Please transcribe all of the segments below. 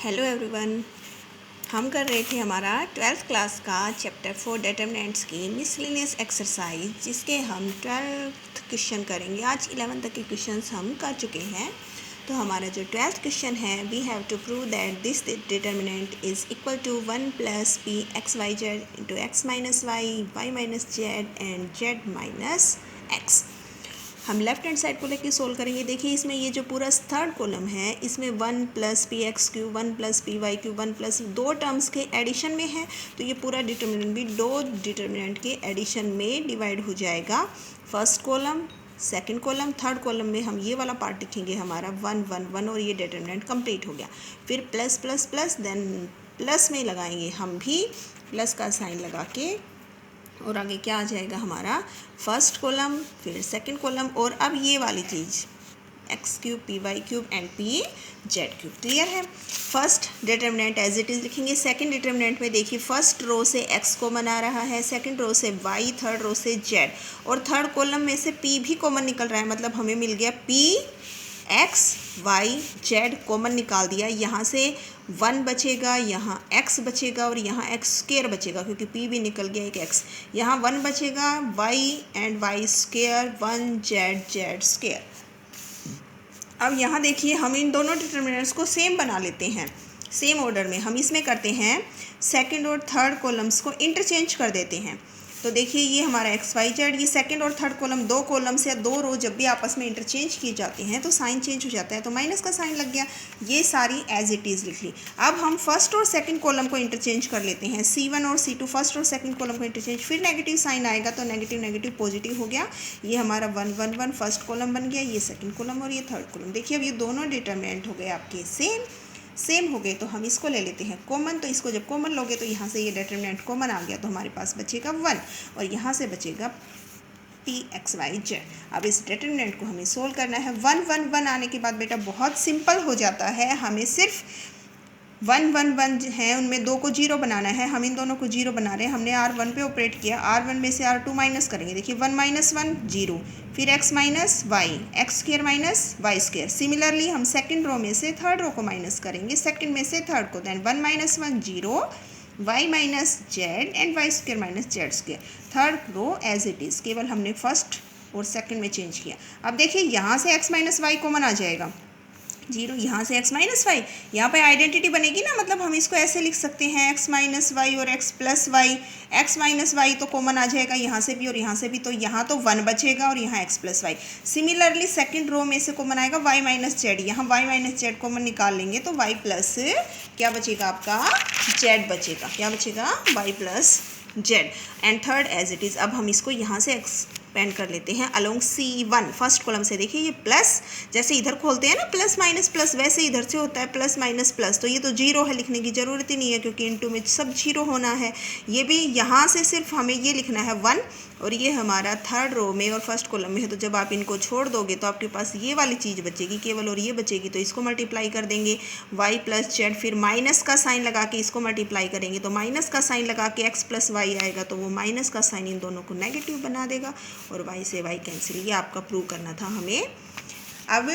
Hello everyone. हम कर रहे थे हमारा 12th क्लास का चैप्टर 4 डिटरमिनेंट्स की मिसलेनियस एक्सरसाइज, जिसके हम 12th क्वेश्चन करेंगे। आज 11th तक के क्वेश्चंस हम कर चुके हैं। तो हमारा जो 12th क्वेश्चन है, we have to prove that this determinant is equal to 1 plus p x y z into x minus y minus z and z minus x. हम लेफ्ट हैंड साइड को लेके सोल्व करेंगे। देखिए इसमें ये जो पूरा थर्ड कॉलम है, इसमें 1 plus p x cube 1 plus p y cube 1 plus दो टर्म्स के एडिशन में है, तो ये पूरा डिटर्मिनेंट भी दो डिटर्मिनेंट के एडिशन में डिवाइड हो जाएगा। First column, second column, third column में हम ये वाला पार्ट लिखेंगे हमारा 1 1 1 और ये डिटर्मिनेंट कंप्लीट हो गया। फिर plus plus plus, then plus में लगाएंगे हम भी प्लस का साइन लगा के, और आगे क्या आ जाएगा हमारा फर्स्ट कॉलम, फिर सेकंड कॉलम, और अब ये वाली चीज़ x cube p y cube and p z cube. Clear है। First determinant as it is लिखेंगे। सेकंड डिटर्मिनेंट में देखिए फर्स्ट रो से एक्स कॉमन आ रहा है, सेकंड रो से वाई, थर्ड रो से जेड, और थर्ड कॉलम में से पी भी कॉमन निकल रहा है, मतलब हमें मिल गया p x y z common निकाल दिया। यहाँ से 1 बचेगा, यहाँ x बचेगा और यहाँ x स्क्वायर बचेगा, क्योंकि p भी निकल गया एक x। यहाँ 1 बचेगा, y and y square 1 Z Z square. अब यहाँ देखिए हम इन दोनों डिटर्मिनेंट्स को सेम बना लेते हैं, सेम ऑर्डर में। हम इसमें करते हैं सेकंड और थर्ड कॉलम्स को इंटरचेंज कर देते हैं। तो देखिए ये हमारा एक्स वाई जेड, ये सेकंड और थर्ड कॉलम दो कॉलम्स या दो रो जब भी आपस में इंटरचेंज किए जाते हैं तो साइन चेंज हो जाता है, तो माइनस का साइन लग गया। ये सारी एज इट इज़ लिख ली। अब हम फर्स्ट और सेकंड कॉलम को इंटरचेंज कर लेते हैं, C1 और C2 फर्स्ट और सेकंड कॉलम को इंटरचेंज, फिर नेगेटिव साइन आएगा तो नेगेटिव नेगेटिव पॉजिटिव हो गया। ये हमारा 1 1 1 फर्स्ट कॉलम बन गया, ये सेकंड कॉलम और ये थर्ड कॉलम। देखिए अब ये दोनों डिटर्मिनेंट हो गए आपके सेम हो गए। तो हम इसको ले लेते हैं कॉमन। तो इसको जब कॉमन लोगे तो यहाँ से ये डिटर्मिनेंट कॉमन आ गया, तो हमारे पास बचेगा 1 और यहाँ से बचेगा पी एक्स वाई जेड। अब इस डिटर्मिनेंट को हमें सोल्व करना है। 1 1 1 आने के बाद बेटा बहुत सिंपल हो जाता है, हमें सिर्फ 1 1 1 है उनमें दो को जीरो बनाना है। हम इन दोनों को जीरो बना रहे हैं। हमने R1 पे ऑपरेट किया, R1 में से R2 माइनस करेंगे। देखिए 1 माइनस 1 जीरो, फिर x minus y, x square minus y square. Similarly हम सेकंड रो में से थर्ड रो को माइनस करेंगे, सेकंड में से थर्ड को, then 1 minus 1 zero, y minus z and y square minus z square. Third row as it is, केवल हमने फर्स्ट और सेकंड में चेंज किया। अब देखिए यहाँ से x माइनस वाई कॉमन आ जाएगा, जीरो, यहाँ से x माइनस वाई, यहाँ पे आइडेंटिटी बनेगी ना, मतलब हम इसको ऐसे लिख सकते हैं x माइनस वाई और x plus y. x minus y तो कॉमन आ जाएगा यहाँ से भी और यहाँ से भी, तो यहाँ तो 1 बचेगा और यहाँ x plus y. Similarly second row में से कॉमन आएगा y माइनस जेड, यहाँ y माइनस जेड कॉमन निकाल लेंगे तो y प्लस क्या बचेगा आपका z बचेगा। क्या बचेगा? y plus z. And third as it is. अब हम इसको यहाँ से एक्सपेंड कर लेते हैं अलोंग C1 फर्स्ट कॉलम से। देखिए ये प्लस, जैसे इधर खोलते हैं ना प्लस माइनस प्लस, वैसे इधर से होता है प्लस माइनस प्लस। तो ये तो जीरो है, लिखने की ज़रूरत ही नहीं है क्योंकि इनटू में सब जीरो होना है। ये भी यहाँ से सिर्फ हमें ये लिखना है 1, और ये हमारा थर्ड रो में और फर्स्ट कॉलम में है। तो जब आप इनको छोड़ दोगे तो आपके पास ये वाली चीज़ बचेगी केवल, और ये बचेगी तो इसको मल्टीप्लाई कर देंगे y प्लस जेड, फिर माइनस का साइन लगा के इसको मल्टीप्लाई करेंगे तो माइनस का साइन लगा के x प्लस वाई आएगा, तो वो माइनस का साइन इन दोनों को नेगेटिव बना देगा और y से y कैंसिल। ये आपका प्रूव करना था हमें। अब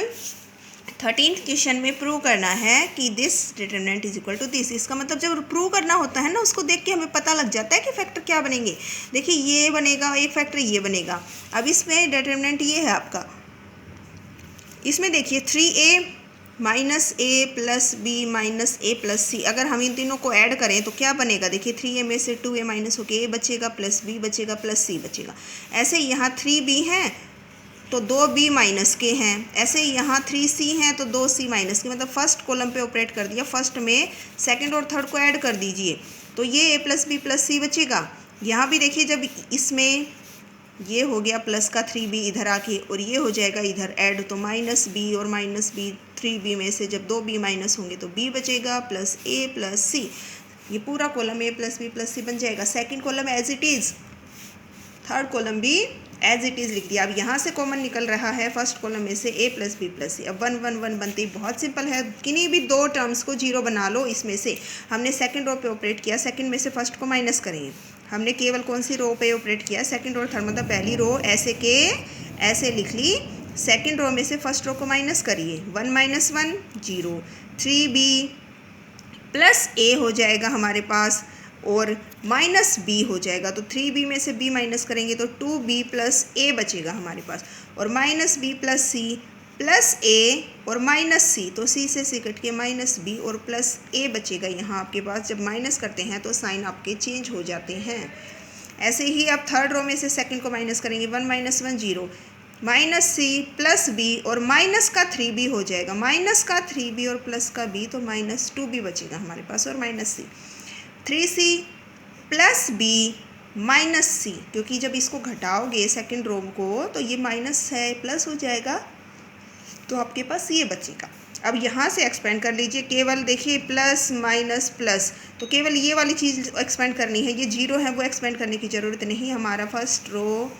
13th क्वेश्चन में प्रूव करना है कि this determinant is equal to this. इसका मतलब जब प्रूव करना होता है ना, उसको देख के हमें पता लग जाता है कि फैक्टर क्या बनेंगे। देखिए ये बनेगा एक फैक्टर, ये बनेगा। अब इसमें डिटर्मिनेंट ये है आपका, इसमें देखिए 3a माइनस ए प्लस बी माइनस ए प्लस सी। अगर हम इन तीनों को ऐड करें तो क्या बनेगा? देखिए 3a में से 2a माइनस होके a बचेगा, प्लस b बचेगा, प्लस c बचेगा। ऐसे यहाँ 3b हैं तो 2b माइनस के हैं, ऐसे यहाँ 3c हैं तो 2c माइनस के। मतलब फर्स्ट कॉलम पे ऑपरेट कर दिया, फर्स्ट में सेकंड और थर्ड को ऐड कर दीजिए तो ये a प्लस बी प्लस सी बचेगा। यहाँ भी देखिए जब इसमें ये हो गया प्लस का 3b इधर आके, और ये हो जाएगा इधर ऐड, तो माइनस b और माइनस b, 3b में से जब 2b माइनस होंगे तो b बचेगा प्लस a प्लस c। ये पूरा column a plus b plus c बन जाएगा। Second column as it is, third column भी एज इट इज़ लिख दिया। अब यहाँ से कॉमन निकल रहा है फर्स्ट कॉलम में से a प्लस बी प्लस सी। अब 1 1 1 बनते ही बहुत सिंपल है, किन्हीं भी दो टर्म्स को जीरो बना लो। इसमें से हमने सेकंड रो पे ऑपरेट किया, सेकंड में से फर्स्ट को माइनस करेंगे। हमने केवल कौन सी रो पे ऑपरेट किया? सेकंड और थर्ड, मतलब पहली रो ऐसे के ऐसे लिख ली, सेकंड रो में से फर्स्ट रो को माइनस करिए, 1 माइनस 1 जीरो, 3b प्लस ए हो जाएगा हमारे पास और माइनस बी हो जाएगा। तो 3b में से b माइनस करेंगे तो 2b प्लस ए बचेगा हमारे पास, और minus b plus c plus a और माइनस सी, तो सी से सी कट के माइनस बी और प्लस ए बचेगा यहाँ आपके पास। जब माइनस करते हैं तो साइन आपके चेंज हो जाते हैं। ऐसे ही आप थर्ड रो में से सेकंड को माइनस करेंगे, 1 - 1 0, माइनस सी प्लस बी और माइनस का 3b हो जाएगा, माइनस का 3b और प्लस का b, तो माइनस 2b बचेगा हमारे पास, और माइनस सी 3c प्लस b माइनस सी, क्योंकि जब इसको घटाओगे सेकंड रो को तो ये माइनस है प्लस हो जाएगा, तो आपके पास ये बचेगा। अब यहाँ से एक्सपेंड कर लीजिए, केवल देखिए प्लस माइनस प्लस, तो केवल ये वाली चीज़ एक्सपेंड करनी है, ये जीरो है वो एक्सपेंड करने की ज़रूरत नहीं। हमारा फर्स्ट रो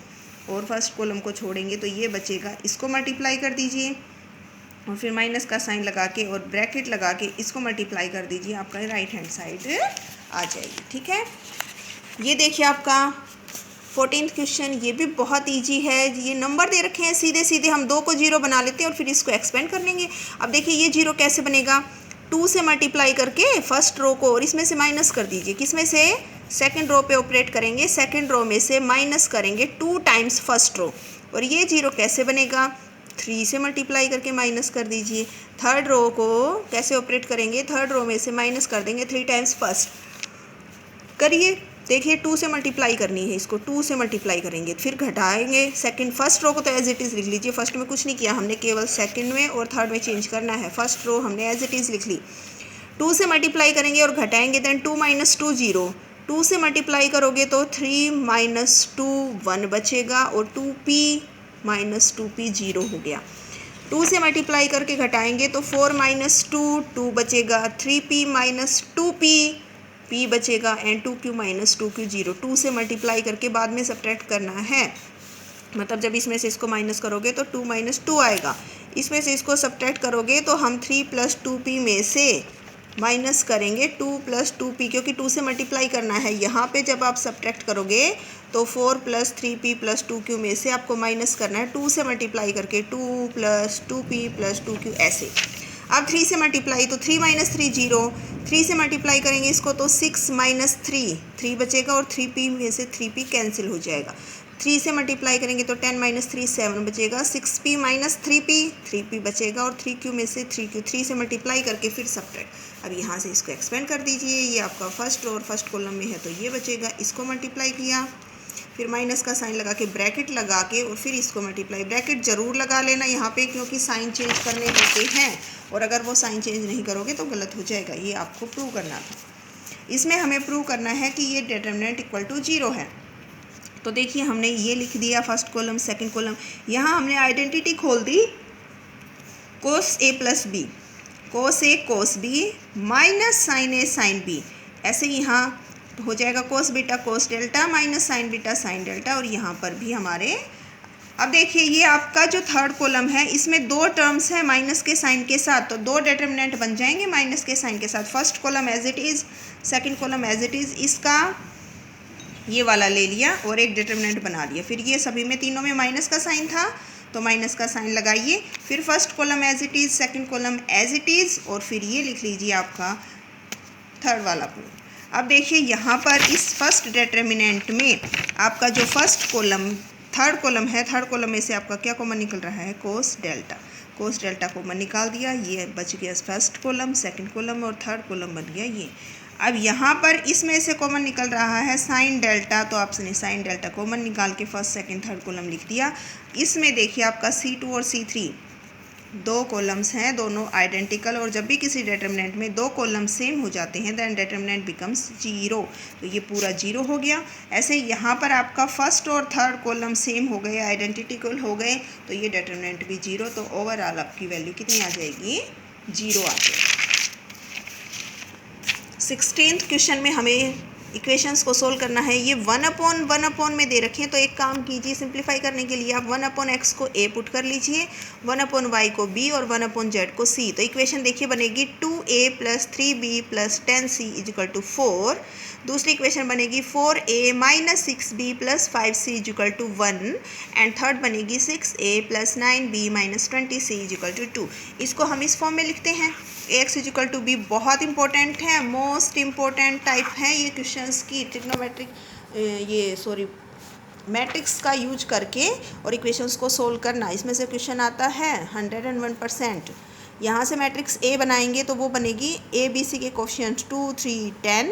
और फर्स्ट कॉलम को छोड़ेंगे तो ये बचेगा, इसको मल्टीप्लाई कर दीजिए और फिर माइनस का साइन लगा के और ब्रैकेट लगा के इसको मल्टीप्लाई कर दीजिए, आपका राइट हैंड साइड आ जाएगी। ठीक है, ये देखिए आपका 14th क्वेश्चन, ये भी बहुत इजी है। ये नंबर दे रखे हैं, सीधे सीधे हम 2 को 0 बना लेते हैं और फिर इसको एक्सपेंड कर लेंगे। अब देखिए ये 0 कैसे बनेगा, 2 से मल्टीप्लाई करके फर्स्ट रो को और इसमें से माइनस कर दीजिए, किसमें से, सेकंड रो पे ऑपरेट करेंगे, सेकंड रो में से माइनस करेंगे 2 टाइम्स फर्स्ट रो, और ये 0 कैसे बनेगा, 3 से मल्टीप्लाई करके माइनस कर दीजिए। थर्ड रो को कैसे ऑपरेट करेंगे, थर्ड रो में से माइनस कर देंगे 3 टाइम्स फर्स्ट, करिए देखिए 2 से मल्टीप्लाई करनी है, इसको 2 से मल्टीप्लाई करेंगे, फिर घटाएंगे सेकंड, फर्स्ट रो को तो एज इट इज़ लिख लीजिए, फर्स्ट में कुछ नहीं किया हमने, केवल सेकंड में और थर्ड में चेंज करना है। फर्स्ट रो हमने एज इट इज़ लिख ली, 2 से मल्टीप्लाई करेंगे और घटाएंगे, देन 2 - 2 0, 2 से मल्टीप्लाई करोगे तो 3 - 2 1 बचेगा, और 2p - 2p 0 हो गया। 2 से मल्टीप्लाई करके घटाएंगे तो 4 - 2 2 बचेगा, 3p - 2p p बचेगा, एंड 2q - 2q 0। 2 से मल्टीप्लाई करके बाद में सब्ट्रैक्ट करना है, मतलब जब इसमें से इसको माइनस करोगे तो 2 - 2 आएगा, इसमें से इसको सब्ट्रैक्ट करोगे तो हम 3 + 2p में से माइनस करेंगे 2 + 2p, क्योंकि 2 से मल्टीप्लाई करना है। यहाँ पे जब आप सब्ट्रैक्ट करोगे तो 4 + 3p + 2q में से आपको माइनस करना है 2 से मल्टीप्लाई करके, 2 + 2p + 2q ऐसे। अब 3 से मल्टीप्लाई तो 3 - 3 0, 3 से मल्टीप्लाई करेंगे इसको तो 6 - 3 3 बचेगा, और 3p में से 3p कैंसिल हो जाएगा। 3 से मल्टीप्लाई करेंगे तो 10 - 3 7 बचेगा, 6p - 3p 3p बचेगा, और 3q में से 3q, 3 से मल्टीप्लाई करके फिर सब्ट्रैक्ट। अब यहाँ से इसको एक्सपेंड कर दीजिए, ये आपका फर्स्ट रो और फर्स्ट कॉलम में है तो ये बचेगा, इसको मल्टीप्लाई किया, फिर माइनस का साइन लगा के ब्रैकेट लगा के और फिर इसको मल्टीप्लाई, ब्रैकेट ज़रूर लगा लेना यहाँ पे, क्योंकि साइन चेंज करने होते हैं, और अगर वो साइन चेंज नहीं करोगे तो गलत हो जाएगा। ये आपको प्रूव करना था, इसमें हमें प्रूव करना है कि ये डिटरमिनेंट इक्वल टू 0 है। तो देखिए हमने ये लिख दिया फर्स्ट कॉलम सेकंड कॉलम, यहाँ हमने आइडेंटिटी खोल दी cos a + b, cos a cos b minus sin a sin b, ऐसे यहाँ हो जाएगा cos beta cos delta minus sin beta sin delta, और यहाँ पर भी हमारे, अब देखिए ये आपका जो थर्ड कॉलम है इसमें 2 टर्म्स हैं माइनस के साइन के साथ, तो 2 डिटरमिनेंट बन जाएंगे माइनस के साइन के साथ। First column as it is, second column as it is, इसका ये वाला ले लिया और एक डिटरमिनेंट बना लिया, फिर ये सभी में तीनों में माइनस का साइन था तो माइनस का साइन लगाइए, फिर first column as it is, second column as it is, और फिर ये लिख लीजिए आपका थर्ड वाला कॉलम। अब देखिए यहाँ पर इस फर्स्ट डिटरमिनेंट में आपका जो फर्स्ट कॉलम थर्ड कॉलम है, थर्ड कॉलम में से आपका क्या कॉमन निकल रहा है, कोस डेल्टा, कोस डेल्टा कॉमन निकाल दिया, ये बच गया फर्स्ट कॉलम, सेकंड कॉलम और थर्ड कॉलम बन गया ये। अब यहाँ पर इसमें से कॉमन निकल रहा है साइन डेल्टा, तो आपने साइन डेल्टा कॉमन निकाल के फर्स्ट सेकंड थर्ड कॉलम लिख दिया। इसमें देखिए आपका C2 और C3 2 कॉलम्स हैं, दोनों आइडेंटिकल, और जब भी किसी डिटरमिनेंट में 2 कॉलम सेम हो जाते हैं देन डिटरमिनेंट बिकम्स 0, तो ये पूरा 0 हो गया। ऐसे यहाँ पर आपका फर्स्ट और थर्ड कॉलम सेम हो गए, आइडेंटिकल हो गए, तो ये डिटरमिनेंट भी 0, तो ओवरऑल आपकी वैल्यू कितनी आ जाएगी, 0 आ जाएगी। 16th क्वेश्चन में हमें इक्वेशंस को सोल्व करना है। ये 1/1 में दे रखे हैं, तो एक काम कीजिए, सिंप्लीफाई करने के लिए आप 1/x को a पुट कर लीजिए, 1/y को b और 1/z को c। तो इक्वेशन देखिए बनेगी 2a + 3b + 10c = 4। दूसरी इक्वेशन बनेगी 4a - 6b + 5c = 1, and third बनेगी 6a + 9b - 20c = 2। इसको हम इस फॉर्म में लिखते हैं। X is equal to b बहुत इंपॉर्टेंट है, मोस्ट इम्पोर्टेंट टाइप है ये क्वेश्चंस की ट्रिग्नोमेट्रिक मैट्रिक्स का यूज करके और इक्वेशंस को सोल्व करना। इसमें से क्वेश्चन आता है 101%। यहाँ से मैट्रिक्स ए बनाएंगे तो वो बनेगी ए बी सी के कोफिशिएंट 2 3 10,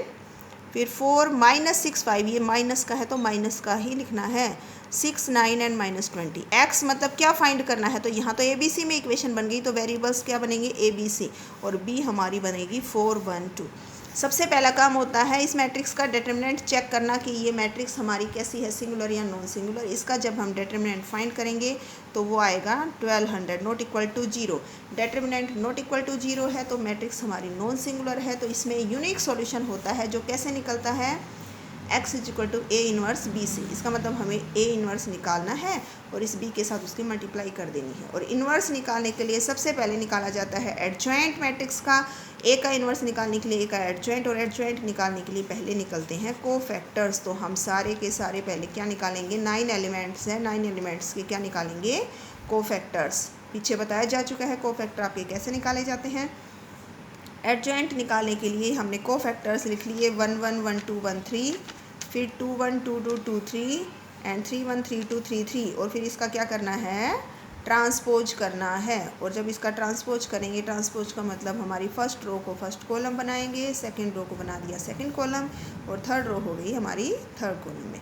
फिर 4 -6 5, ये माइनस का है तो माइनस का ही लिखना है, 6 9 एंड -20। एक्स मतलब क्या फाइंड करना है, तो यहाँ तो ए बी सी में इक्वेशन बन गई, तो वेरिएबल्स क्या बनेंगे ए बी सी, और बी हमारी बनेगी 4 1 2। सबसे पहला काम होता है इस मैट्रिक्स का डिटरमिनेंट चेक करना कि ये मैट्रिक्स हमारी कैसी है, सिंगुलर या नॉन सिंगुलर। इसका जब हम डिटरमिनेंट फाइंड करेंगे तो वो आएगा 1200 not equal to 0। Determinant not equal to 0 है तो मैट्रिक्स हमारी नॉन सिंगुलर है। तो इसमें यूनिक सॉल्यूशन होता है जो कैसे निकलता है, x is equal to A inverse B से। इसका मतलब हमें ए इनवर्स निकालना है और इस b के साथ उसकी मल्टीप्लाई कर देनी है। और इनवर्स निकालने के लिए सबसे पहले निकाला जाता है एडजॉइंट मैट्रिक्स का। ए का इनवर्स निकालने के लिए ए का एडजॉइंट, और एडजॉइंट निकालने के लिए पहले निकलते हैं कोफैक्टर्स। तो हम सारे के सारे पहले क्या निकालेंगे, 9 एलिमेंट्स हैं, 9 एलिमेंट्स के क्या निकालेंगे, कोफैक्टर्स। पीछे बताया जा चुका है कोफैक्टर आपके कैसे निकाले जाते हैं। एडजॉइंट निकालने के लिए हमने कोफैक्टर्स लिख लिए 1 1 1 2 1 3, फिर 2 1 2 2 2 3 एंड 3 1 3 2 3 3, और फिर इसका क्या करना है, ट्रांसपोज करना है। और जब इसका ट्रांसपोज करेंगे, ट्रांसपोज का मतलब हमारी फर्स्ट रो को फर्स्ट कॉलम बनाएंगे, सेकंड रो को बना दिया सेकंड कॉलम, और थर्ड रो हो गई हमारी थर्ड कॉलम में।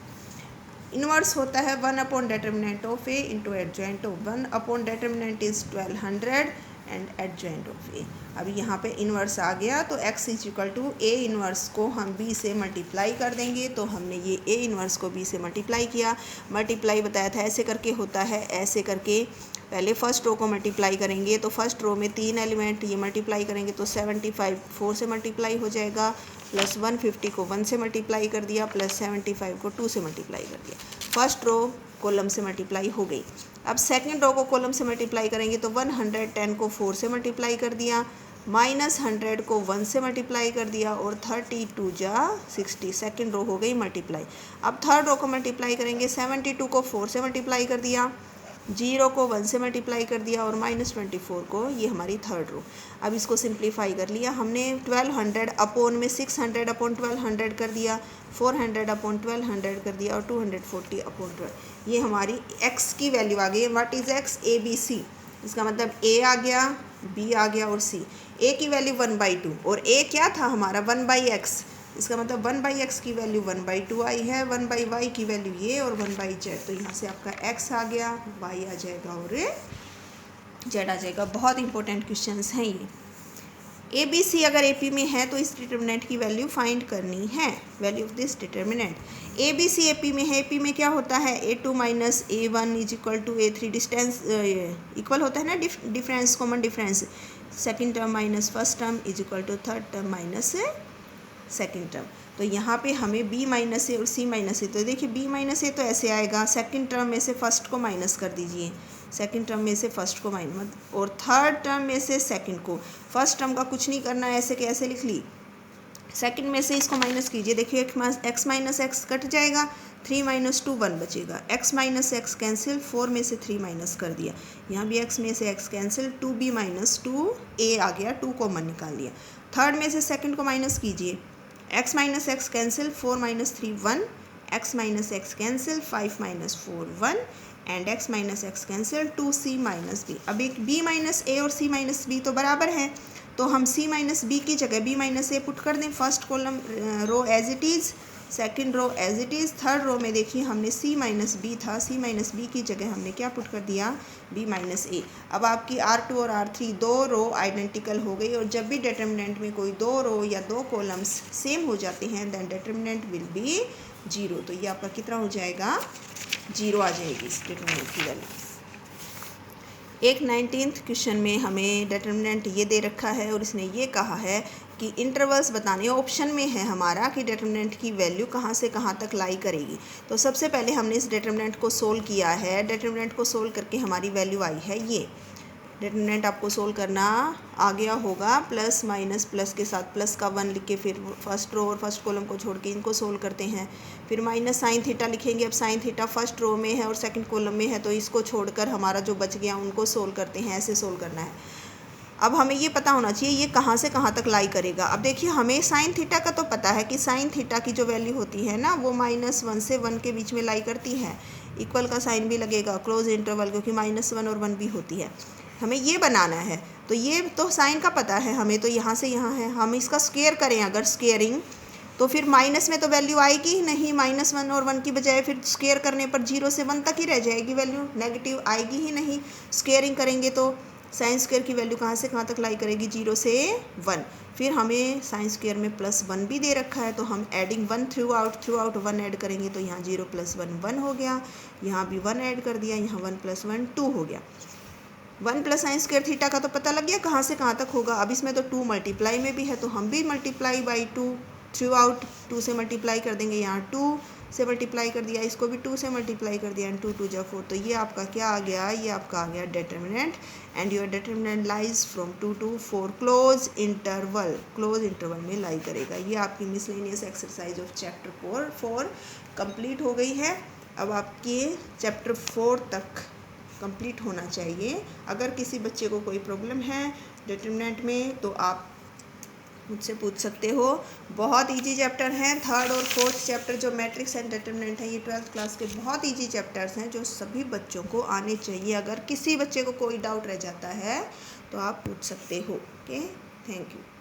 इनवर्स होता है 1 upon determinant of A into adjoint of 1 upon determinant is 1200 and adjoint of A. अभी यहाँ पे इनवर्स आ गया तो x is equal to A inverse को हम b से मल्टीप्लाई कर देंगे। तो हमने ये a इनवर्स को b से मल्टीप्लाई किया। मल्टीप्लाई बताया था ऐसे करके होता है, ऐसे करके पहले फर्स्ट रो को मल्टीप्लाई करेंगे तो फर्स्ट रो में 3 एलिमेंट, ये मल्टीप्लाई करेंगे तो 75 4 से मल्टीप्लाई हो जाएगा, प्लस 150 को 1 से मल्टीप्लाई कर दिया, प्लस 75 को 2 से मल्टीप्लाई कर दिया। फर्स्ट रो कॉलम से मल्टीप्लाई हो गई। अब सेकंड रो को कॉलम से मल्टीप्लाई करेंगे तो 110 को 4 से मल्टीप्लाई कर दिया, -100 को 1 से मल्टीप्लाई कर दिया, और 32 जा 60, सेकंड रो हो गई मल्टीप्लाई। अब थर्ड रो को मल्टीप्लाई करेंगे, 72 को 4 से मल्टीप्लाई कर दिया, 0 को 1 से मल्टीप्लाई कर दिया, और -24 को, ये हमारी थर्ड रो। अब इसको सिंप्लीफाई कर लिया हमने, 1200 अपॉन में 600 अपॉन 1200 कर दिया, 400 अपॉन 1200 कर दिया, और 240 अपॉन 12। ये हमारी x की वैल्यू आ गई। What is x, A B C. इसका मतलब a आ गया, b आ गया और c। a की वैल्यू 1/2 और a क्या था हमारा 1/x। इसका मतलब 1/x की वैल्यू 1/2 आई है, 1/y की वैल्यू ये, और 1/z। तो यहाँ से आपका x आ गया, y आ जाएगा और z आ जाएगा। बहुत इंपॉर्टेंट क्वेश्चंस हैं ये। ए बी सी अगर ए पी में है तो इस डिटर्मिनेंट की वैल्यू फाइंड करनी है, value of this determinant. A B C A P में है, ए पी में क्या होता है, A2 - A1 is equal to A3, distance equal होता है ना, difference common difference, second term minus first term is equal to third term minus second term. तो यहाँ पे हमें b माइनस ए और c माइनस ए, तो देखिए b माइनस ए तो ऐसे आएगा, सेकंड टर्म में से फर्स्ट को माइनस कर दीजिए, सेकंड टर्म में से फर्स्ट को माइनस, और थर्ड टर्म में से सेकंड को। फर्स्ट टर्म का कुछ नहीं करना है, ऐसे कैसे लिख ली, सेकंड में से इसको माइनस कीजिए, देखिए x माइनस एक्स कट जाएगा, 3 - 2 1 बचेगा, x माइनस एक्स कैंसिल, 4 में से 3 माइनस कर दिया, यहाँ भी x में से x कैंसिल, 2b - 2a आ गया, 2 कॉमन निकाल लिया। थर्ड में से सेकंड को माइनस कीजिए, x minus x cancel, 4 - 3 1, x minus x cancel, 5 - 4 1, and x minus x cancel, 2c minus b। अब एक b माइनस ए और c माइनस b तो बराबर है, तो हम c माइनस बी की जगह b माइनस ए पुट कर दें। First column row as it is, second row as it is, third row में देखिए हमने c माइनस बी था, c माइनस बी की जगह हमने क्या पुट कर दिया, b माइनस ए। अब आपकी R2 और R3 दो रो आइडेंटिकल हो गई, और जब भी डिटर्मिनेंट में कोई दो रो या दो कॉलम्स सेम हो जाते हैं देन डिटर्मिनेंट विल बी 0। तो ये आपका कितना हो जाएगा, 0 आ जाएगी इस डिटर्मिनेंट की वैल्यू। एक 19th क्वेश्चन में हमें डिटर्मिनेंट ये दे रखा है और इसने ये कहा है कि इंटरवल्स बताने, ऑप्शन में है हमारा कि डिटर्मिनेंट की वैल्यू कहाँ से कहाँ तक लाई करेगी। तो सबसे पहले हमने इस डिटर्मिनेंट को सोल्व किया है। डिटर्मिनेंट को सोल्व करके हमारी वैल्यू आई है ये। डिटर्मिनेंट आपको सोल्व करना आ गया होगा, प्लस माइनस, प्लस के साथ प्लस का 1 लिख के फिर फर्स्ट रो और फर्स्ट कॉलम को छोड़ के इनको सोल्व करते हैं। फिर माइनस साइन थीटा लिखेंगे। अब साइन थीटा फर्स्ट रो में है और सेकंड कॉलम में है, तो इसको छोड़कर हमारा जो बच गया उनको सोल्व करते हैं, ऐसे सोल्व करना है। अब हमें ये पता होना चाहिए ये कहाँ से कहाँ तक लाई करेगा। अब देखिए हमें साइन थीटा का तो पता है कि साइन थीटा की जो वैल्यू होती है ना वो -1 से 1 के बीच में लाई करती है। इक्वल का साइन भी लगेगा, क्लोज इंटरवल, क्योंकि -1 और 1 भी होती है। हमें ये बनाना है, तो ये तो साइन का पता है हमें, तो यहाँ से यहाँ है। हम इसका स्क्वेयर करें अगर स्क्वेयरिंग, तो फिर माइनस में तो वैल्यू आएगी ही नहीं, -1 और 1 की बजाय फिर स्क्वेयर करने पर 0 से 1 तक ही रह जाएगी वैल्यू, नेगेटिव आएगी ही नहीं। स्क्वेयरिंग करेंगे तो साइन स्क्वेयर की वैल्यू कहाँ से कहाँ तक लाई करेगी, 0 से 1। फिर हमें साइन स्क्वेयर में +1 भी दे रखा है, तो हम एडिंग 1 थ्रू आउट 1 ऐड करेंगे, तो यहाँ 0 + 1 1 हो गया, यहाँ भी 1 ऐड कर दिया, यहाँ 1 + 1 2 हो गया। 1 + साइन स्क्वेयर थीटा का तो पता लग गया कहाँ से कहाँ तक होगा। अब इसमें तो 2 मल्टीप्लाई में भी है, तो हम भी मल्टीप्लाई बाई 2 थ्रू आउट 2 से मल्टीप्लाई कर देंगे, यहाँ 2 से मल्टीप्लाई कर दिया, इसको भी 2 से मल्टीप्लाई कर दिया, एंड 2 2 जा 4। तो ये आपका क्या आ गया, ये आपका आ गया determinant, and your determinant lies from 2 to 4 close interval में लाई करेगा। ये आपकी miscellaneous exercise of chapter 4 complete हो गई है। अब आपके चैप्टर 4 तक कंप्लीट होना चाहिए। अगर किसी बच्चे को कोई प्रॉब्लम है डिटर्मिनेंट में तो आप मुझसे पूछ सकते हो। बहुत इजी चैप्टर हैं। 3rd और 4th चैप्टर जो मैट्रिक्स एंड डिटर्मिनेंट है, ये 12th क्लास के बहुत इजी चैप्टर्स हैं जो सभी बच्चों को आने चाहिए। अगर किसी बच्चे को कोई डाउट रह जाता है तो आप पूछ सकते हो। Okay, thank you.